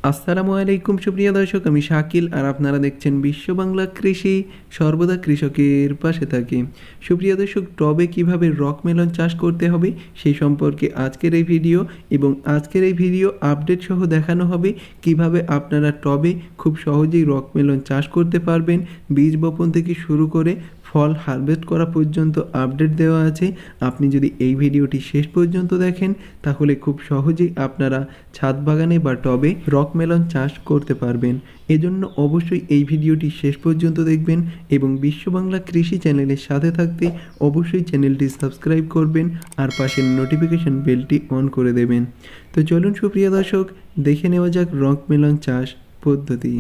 আসসালামু আলাইকুম সুপ্রিয় দর্শক, আমি শাকিল আর আপনারা দেখছেন বিশ্ব বাংলা কৃষি, সর্বদা কৃষকের পাশে থাকি। সুপ্রিয় দর্শক, টবে কিভাবে রক মেলন চাষ করতে হবে সেই সম্পর্কে আজকের এই ভিডিও, এবং আজকের এই ভিডিও আপডেট সহ দেখানো হবে কিভাবে আপনারা টবে খুব সহজেই রক মেলন চাষ করতে পারবেন। বীজ বপন থেকে শুরু করে ফল হারভেস্ট করা পর্যন্ত আপডেট দেওয়া আছে। আপনি যদি এই ভিডিওটি শেষ পর্যন্ত দেখেন তাহলে খুব সহজেই আপনারা ছাদ বাগানে বা টবে রক মেলন চাষ করতে পারবেন। এজন্য অবশ্যই এই ভিডিওটি শেষ পর্যন্ত দেখবেন এবং বিশ্ব বাংলা কৃষি চ্যানেলের সাথে থাকতে অবশ্যই চ্যানেলটি সাবস্ক্রাইব করবেন আর পাশের নোটিফিকেশন বেলটি অন করে দেবেন। তো চলুন সুপ্রিয় দর্শক, দেখে নেওয়া যাক রক মেলন চাষ পদ্ধতি।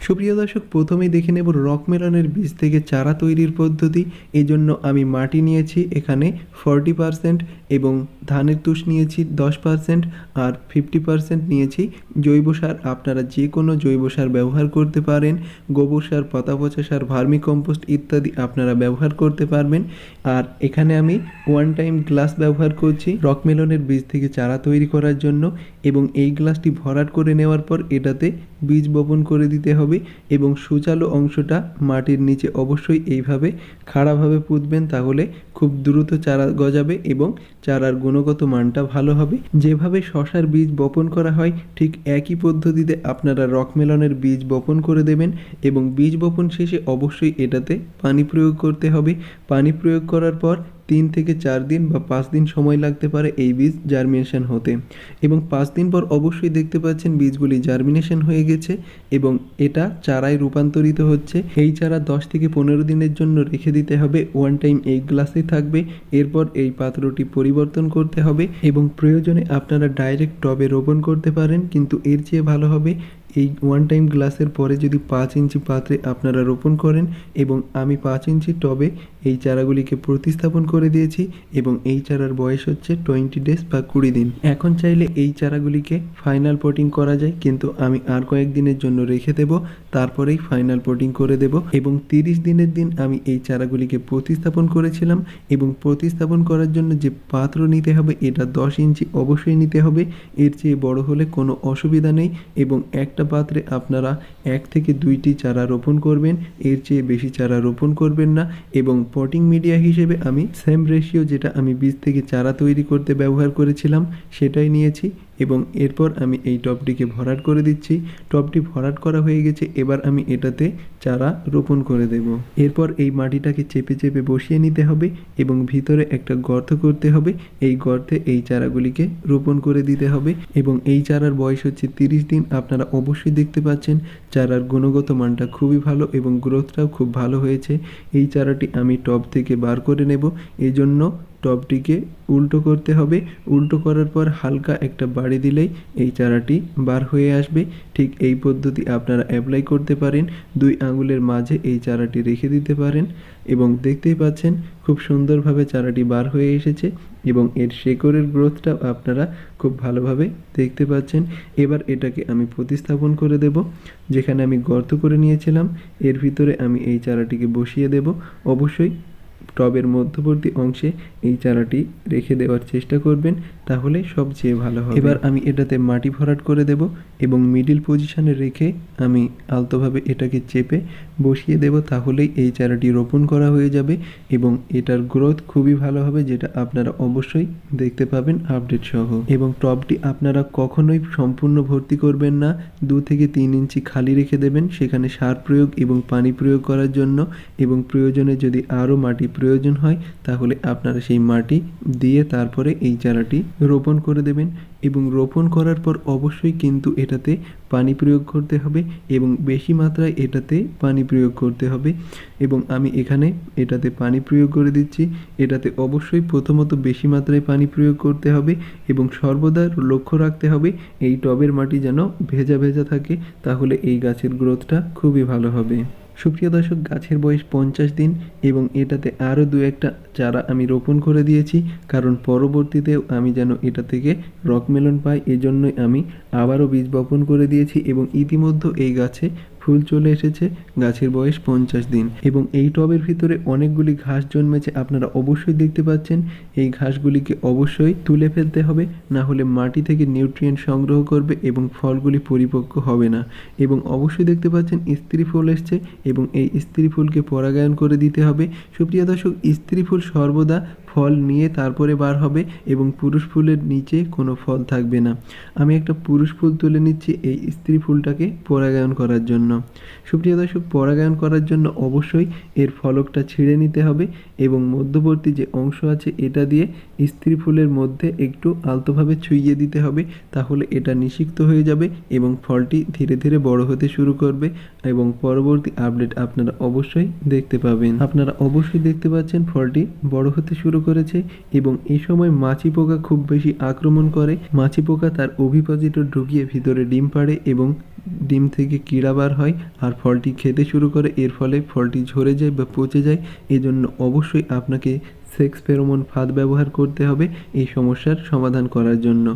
সুপ্রিয় দর্শক, প্রথমেই দেখে নেব রক মেলনের বীজ থেকে চারা তৈরির পদ্ধতি। এই জন্য আমি মাটি নিয়েছি এখানে 40% এবং ধানের তুষ নিয়েছি 10% আর 50% নিয়েছি জৈব সার। আপনারা যে কোনো জৈব সার ব্যবহার করতে পারেন, গোবর সার, পাতা পচা সার, ভার্মি কম্পোস্ট ইত্যাদি আপনারা ব্যবহার করতে পারবেন। আর এখানে আমি 1 টাইম গ্লাস ব্যবহার করছি রক মেলনের বীজ থেকে চারা তৈরি করার জন্য, এবং এই গ্লাসটি ভরাট করে নেওয়ার পর এটাতে বীজ বপন করে দিতে হবে এবং সূচালো অংশটা মাটির নিচে অবশ্যই এইভাবে খাড়াভাবে পুঁতবেন, তাহলে খুব দ্রুত চারা গজাবে এবং চারার গুণগত মানটা ভালো হবে। যেভাবে শশার বীজ বপন করা হয় ঠিক একই পদ্ধতিতে আপনারা রক মেলনের বীজ বপন করে দেবেন এবং বীজ বপন শেষে অবশ্যই এটাতে পানি প্রয়োগ করতে হবে। পানি প্রয়োগ করার পর 3 থেকে 4 দিন বা 5 দিন সময় লাগতে পারে এই বীজ জার্মিনেশন হতে, এবং 5 দিন পর অবশ্যই দেখতে পাচ্ছেন বীজগুলি জার্মিনেশন হয়ে গেছে এবং এটা চারায় রূপান্তরিত হচ্ছে। এই চারা 10 থেকে 15 দিনের জন্য রেখে দিতে হবে। 1 টাইম এই গ্লাসে থাকবে। এরপর এই পাত্রটি পরিবর্তন করতে হবে এবং প্রয়োজনে আপনারা ডাইরেক্ট টবে রোপণ করতে পারেন, কিন্তু এর চেয়ে ভালো হবে এই 1 টাইম গ্লাসের পরে যদি 5 ইঞ্চি পাত্রে আপনারা রোপণ করেন। এবং আমি 5 ইঞ্চি টবে এই চারাগুলিকে প্রতিস্থাপন করে দিয়েছি এবং এই চারার বয়স হচ্ছে 20 ডেজ বা 20 দিন। এখন চাইলে এই চারাগুলিকে ফাইনাল পটিং করা যায়, কিন্তু আমি আর কয়েকদিনের জন্য রেখে দেব, তারপরেই ফাইনাল পটিং করে দেব। এবং 30 দিনের দিন আমি এই চারাগুলিকে প্রতিস্থাপন করেছিলাম, এবং প্রতিস্থাপন করার জন্য যে পাত্র নিতে হবে এটা 10 ইঞ্চি অবশ্যই নিতে হবে। এর চেয়ে বড় হলে কোনো অসুবিধা নেই, এবং একটা পাত্রে আপনারা 1 থেকে 2টি চারা রোপণ করবেন, এর চেয়ে বেশি চারা রোপণ করবেন না। এবং পটিং মিডিয়া হিসেবে আমি সেম রেশিও যেটা আমি বীজ থেকে চারা তৈরি করতে ব্যবহার করেছিলাম সেটাই নিয়েছি, এবং এরপর আমি এই টবটিকে ভরাট করে দিচ্ছি। টবটি ভরাট করা হয়ে গেছে, এবার আমি এটাতে চারা রোপণ করে দেব। এরপর এই মাটিটাকে চেপে চেপে বসিয়ে নিতে হবে এবং ভিতরে একটা গর্ত করতে হবে। এই গর্তে এই চারাগুলিকে রোপণ করে দিতে হবে এবং এই চারার বয়স হচ্ছে 30 দিন। আপনারা অবশ্যই দেখতে পাচ্ছেন চারার গুণগত মানটা খুবই ভালো এবং গ্রোথটাও খুব ভালো হয়েছে। এই চারাটি আমি টব থেকে বার করে নেব, এই জন্য টবটিকে উল্টো করতে হবে। উল্টো করার পর হালকা একটা বাড়ি দিলেই এই চারাটি বার হয়ে আসবে। ঠিক এই পদ্ধতি আপনারা অ্যাপ্লাই করতে পারেন। 2 আঙুলের মাঝে এই চারাটি রেখে দিতে পারেন এবং দেখতেই পাচ্ছেন খুব সুন্দরভাবে চারাটি বার হয়ে এসেছে এবং এর শেকড়ের গ্রোথটাও আপনারা খুব ভালোভাবে দেখতে পাচ্ছেন। এবার এটাকে আমি প্রতিস্থাপন করে দেব। যেখানে আমি গর্ত করে নিয়েছিলাম এর ভিতরে আমি এই চারাটিকে বসিয়ে দেব। অবশ্যই টবের মধ্যবর্তী অংশে এই চারাটি রেখে দেওয়ার চেষ্টা করবেন, তাহলে সবচেয়ে ভালো হবে। এবার আমি এটাতে মাটি ভরাট করে দেব এবং মিডিল পজিশনে রেখে আমি আলতোভাবে এটাকে চেপে বসিয়ে দেব, তাহলেই এই চারাটি রোপণ করা হয়ে যাবে এবং এটার গ্রোথ খুবই ভালো হবে, যেটা আপনারা অবশ্যই দেখতে পাবেন আপডেট সহ। এবং টবটি আপনারা কখনোই সম্পূর্ণ ভর্তি করবেন না, 2 থেকে 3 ইঞ্চি খালি রেখে দেবেন সেখানে সার প্রয়োগ এবং পানি প্রয়োগ করার জন্য। এবং প্রয়োজনে যদি আরও মাটি প্রয়োজন হয় তাহলে আপনারা সেই মাটি দিয়ে তারপরে এই চারাটি রোপণ করে দেবেন। এবং রোপণ করার পর অবশ্যই কিন্তু এটাতে পানি প্রয়োগ করতে হবে এবং বেশি মাত্রায় এটাতে পানি প্রয়োগ করতে হবে। এবং আমি এখানে এটাতে পানি প্রয়োগ করে দিচ্ছি। এটাতে অবশ্যই প্রথমত বেশি মাত্রায় পানি প্রয়োগ করতে হবে এবং সর্বদা লক্ষ্য রাখতে হবে এই টবের মাটি যেন ভেজা ভেজা থাকে, তাহলে এই গাছের গ্রোথটা খুবই ভালো হবে। সুপ্রিয় দর্শক, গাছের বয়স 50 দিন এবং এটাতে আরও 2-1টা চারা আমি রোপণ করে দিয়েছি, কারণ পরবর্তীতেও আমি যেন এটা থেকে রক মেলন পাই, এজন্যই আমি আবারও বীজ বপন করে দিয়েছি। এবং ইতিমধ্যে এই গাছে ফুল চলে এসেছে, গাছের বয়স 50 দিন এবং এই টবের ভিতরে অনেকগুলি ঘাস জন্মেছে, আপনারা অবশ্যই দেখতে পাচ্ছেন। এই ঘাসগুলিকে অবশ্যই তুলে ফেলতে হবে, না হলে মাটি থেকে নিউট্রিয়েন্ট সংগ্রহ করবে এবং ফলগুলি পরিপক্ক হবে না। এবং অবশ্যই দেখতে পাচ্ছেন স্ত্রী ফুল এসছে এবং এই স্ত্রী ফুলকে পরাগায়ন করে দিতে হবে। সুপ্রিয় দর্শক, স্ত্রী ফুল সর্বদা ফল নিয়ে তারপরে বার হবে এবং পুরুষ ফুলের নিচে কোনো ফল থাকবে না। আমি একটা পুরুষ ফুল তুলে নিচ্ছি এই স্ত্রী ফুলটাকে পরাগায়ন করার জন্য। সুপ্রিয় দর্শক, পরাগায়ন করার জন্য অবশ্যই এর ফলকটা ছিঁড়ে নিতে হবে এবং মধ্যবর্তী যে অংশ আছে এটা দিয়ে স্ত্রী ফুলের মধ্যে একটু আলতোভাবে ছুঁইয়ে দিতে হবে, তাহলে এটা নিষিক্ত হয়ে যাবে এবং ফলটি ধীরে ধীরে বড় হতে শুরু করবে এবং পরবর্তী আপডেট আপনারা অবশ্যই দেখতে পাবেন। আপনারা অবশ্যই দেখতে পাচ্ছেন ফলটি বড় হতে শুরু করেছে এবং এই সময় মাছি পোকা খুব বেশি আক্রমণ করে। মাছি পোকা তার ওভিপোজিটর ঢুকিয়ে ভিতরে ডিম পাড়ে এবং ডিম থেকে কীড়া বার হয় আর ফলটি খেতে শুরু করে। এর ফলে ফলটি ঝরে যায় বা পচে যায়। এজন্য অবশ্যই আপনাকে সেক্স ফেরোমন ফাঁদ ব্যবহার করতে হবে এই সমস্যার সমাধান করার জন্য।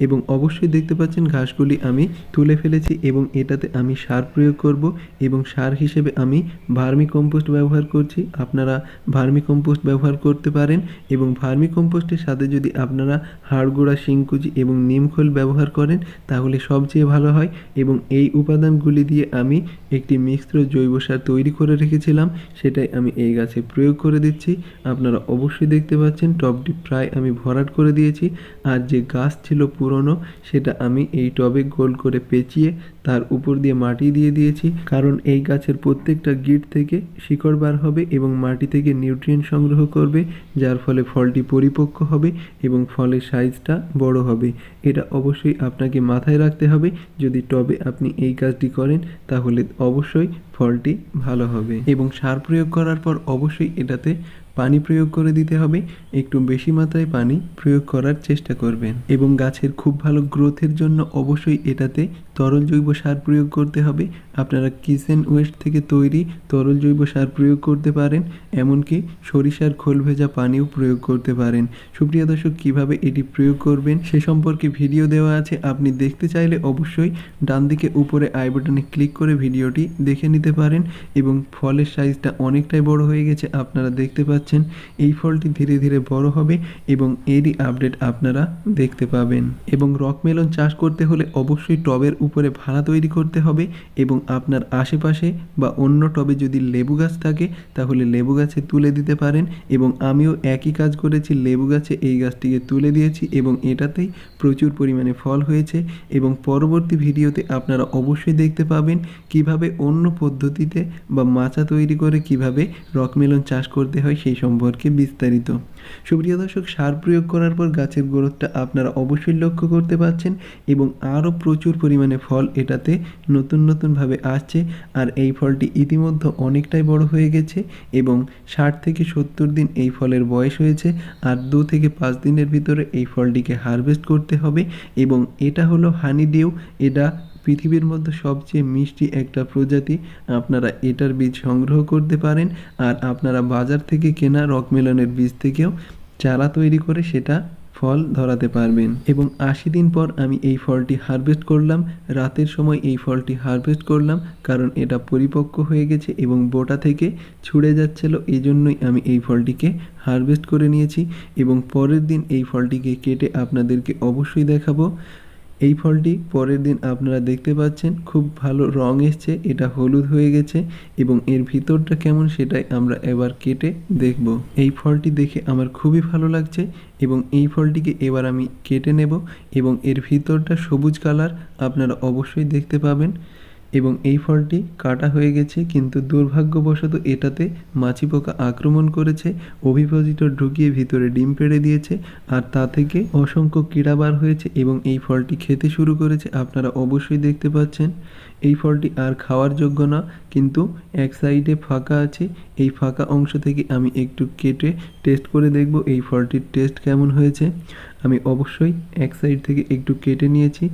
এবং অবশ্যই দেখতে পাচ্ছেন ঘাসগুলি আমি তুলে ফেলেছি এবং এটাতে আমি সার প্রয়োগ করব এবং সার হিসেবে আমি ভার্মি কম্পোস্ট ব্যবহার করছি। আপনারা ভার্মি কম্পোস্ট ব্যবহার করতে পারেন এবং ভার্মি কম্পোস্টের সাথে যদি আপনারা হাড়গোড়া, শিংকুচি এবং নিমখোল ব্যবহার করেন তাহলে সবচেয়ে ভালো হয়। এবং এই উপাদানগুলি দিয়ে আমি একটি মিশ্র জৈব সার তৈরি করে রেখেছিলাম, সেটাই আমি এই গাছে প্রয়োগ করে দিচ্ছি। আপনারা অবশ্যই দেখতে পাচ্ছেন টবটি প্রায় আমি ভরাট করে দিয়েছি আর যে গাছ ছিল পুরনো সেটা আমি এই টবে গোল করে পেঁচিয়ে তার উপর দিয়ে মাটি দিয়ে দিয়েছি, কারণ এই গাছের প্রত্যেকটা গিট থেকে শিকড় বার হবে এবং মাটি থেকে নিউট্রিয়েন্ট সংগ্রহ করবে, যার ফলে ফলটি পরিপক্ক হবে এবং ফলের সাইজটা বড় হবে। এটা অবশ্যই আপনাকে মাথায় রাখতে হবে। যদি টবে আপনি এই কাজটি করেন তাহলে অবশ্যই ফলটি ভালো হবে। এবং সার প্রয়োগ করার পর অবশ্যই এটাতে পানি প্রয়োগ করে দিতে হবে, একটু বেশি মাত্রায় পানি প্রয়োগ করার চেষ্টা করবেন। এবং গাছের খুব ভালো গ্রোথের জন্য অবশ্যই এটাতে তরল জৈব সার প্রয়োগ করতে হবে। আপনারা কিচেন ওয়েস্ট থেকে তৈরি তরল জৈব সার প্রয়োগ করতে পারেন, এমনকি সরিষার খোল ভেজা পানিও প্রয়োগ করতে পারেন। সুপ্রিয় দর্শক, কীভাবে এটি প্রয়োগ করবেন সে সম্পর্কে ভিডিও দেওয়া আছে, আপনি দেখতে চাইলে অবশ্যই ডান দিকে উপরে আই বাটনে ক্লিক করে ভিডিওটি দেখে নিতে পারেন। এবং ফলের সাইজটা অনেকটাই বড় হয়ে গেছে, আপনারা দেখতে পাচ্ছেন। এই ফলটি ধীরে ধীরে বড় হবে এবং এরই আপডেট আপনারা দেখতে পাবেন। এবং রকমেলন চাষ করতে হলে অবশ্যই টবের উপরে ভাড়া তৈরি করতে হবে এবং আপনার আশেপাশে বা অন্য টবে যদি লেবু গাছ থাকে তাহলে লেবু গাছে তুলে দিতে পারেন। এবং আমিও একই কাজ করেছি, লেবু গাছে এই গাছটিকে তুলে দিয়েছি এবং এটাতেই প্রচুর পরিমাণে ফল হয়েছে। এবং পরবর্তী ভিডিওতে আপনারা অবশ্যই দেখতে পাবেন কিভাবে অন্য পদ্ধতিতে বা মাচা তৈরি করে কিভাবে রকমেলন চাষ করতে হয় সেই সম্পর্কে বিস্তারিত। সুপ্রিয় দর্শক, সার প্রয়োগ করার পর গাছের গ্রোথটা আপনারা অবশ্যই লক্ষ্য করতে পারছেন এবং আরও প্রচুর পরিমাণে ফল এটাতে নতুন নতুনভাবে আসছে। আর এই ফলটি ইতিমধ্যে অনেকটাই বড় হয়ে গেছে এবং 60 থেকে 70 দিন এই ফলের বয়স হয়েছে। আর 2 থেকে 5 দিনের ভিতরে এই ফলটিকে হারভেস্ট করতে হবে। এবং এটা হলো হানি ডিউ, এটা পৃথিবীর মধ্যে সবচেয়ে মিষ্টি একটা প্রজাতি। আপনারা এটার বীজ সংগ্রহ করতে পারেন আর আপনারা বাজার থেকে কেনা রকমেলনের বীজ থেকেও চারা তৈরি করে সেটা ফল ধরাতে পারবেন। এবং 80 দিন পর আমি এই ফলটি হারভেস্ট করলাম, রাতের সময় এই ফলটি হারভেস্ট করলাম, কারণ এটা পরিপক্ক হয়ে গেছে এবং বোটা থেকে ছুঁড়ে যাচ্ছিল, এই জন্যই আমি এই ফলটিকে হারভেস্ট করে নিয়েছি। এবং পরের দিন এই ফলটিকে কেটে আপনাদেরকে অবশ্যই দেখাবো। এই ফলটি পরের দিন আপনারা দেখতে পাচ্ছেন খুব ভালো রং এসছে, এটা হলুদ হয়ে গেছে এবং এর ভিতরটা কেমন সেটাই আমরা এবার কেটে দেখব। এই ফলটি দেখে আমার খুবই ভালো লাগছে এবং এই ফলটিকে এবার আমি কেটে নেব এবং এর ভিতরটা সবুজ কালার আপনারা অবশ্যই দেখতে পাবেন। এবং এই ফলটি কাটা হয়ে গেছে, কিন্তু দুর্ভাগ্যবশত এটাতে মাছি পোকা আক্রমণ করেছে, ওভিপোজিটর ঢুকিয়ে ভিতরে ডিম পেড়ে দিয়েছে আর তা থেকে অসংখ্য কীড়া বার হয়েছে এবং এই ফলটি খেতে শুরু করেছে। আপনারা অবশ্যই দেখতে পাচ্ছেন এই ফলটি আর খাওয়ার যোগ্য না, কিন্তু এক সাইডে ফাঁকা আছে, এই ফাঁকা অংশ থেকে আমি একটু কেটে টেস্ট করে দেখব এই ফলটির টেস্ট কেমন হয়েছে। আমি অবশ্যই এক সাইড থেকে একটু কেটে নিয়েছি,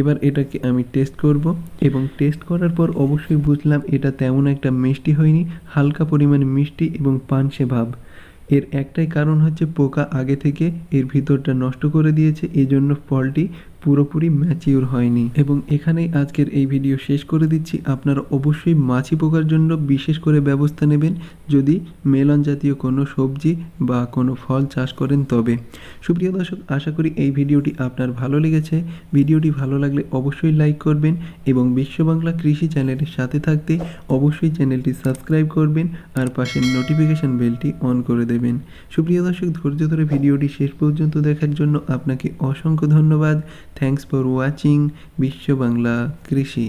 এবার এটাকে আমি টেস্ট করব। এবং টেস্ট করার পর অবশ্যই বুঝলাম এটা তেমন একটা মিষ্টি হয়নি, হালকা পরিমাণে মিষ্টি এবং পানসে ভাব। এর একটাই কারণ হচ্ছে পোকা আগে থেকে এর ভিতরটা নষ্ট করে দিয়েছে, এই জন্য ফলটি পুরোপুরি ম্যাচিওর হয়নি। এবং এখানেই আজকের এই ভিডিও শেষ করে দিচ্ছি। আপনারা অবশ্যই মাছি পোকার জন্য বিশেষ করে ব্যবস্থা নেবেন যদি মেলন জাতীয় কোনো সবজি বা কোনো ফল চাষ করেন তবে। সুপ্রিয় দর্শক, আশা করি এই ভিডিওটি আপনার ভালো লেগেছে। ভিডিওটি ভালো লাগলে অবশ্যই লাইক করবেন এবং বিশ্ব বাংলা কৃষি চ্যানেলের সাথে থাকতে অবশ্যই চ্যানেলটি সাবস্ক্রাইব করবেন আর পাশের নোটিফিকেশন বেলটি অন করে দেবেন। সুপ্রিয় দর্শক, ধৈর্য ধরে ভিডিওটি শেষ পর্যন্ত দেখার জন্য আপনাকে অসংখ্য ধন্যবাদ। থ্যাঙ্কস ফর ওয়াচিং বিশ্ব বাংলা কৃষি।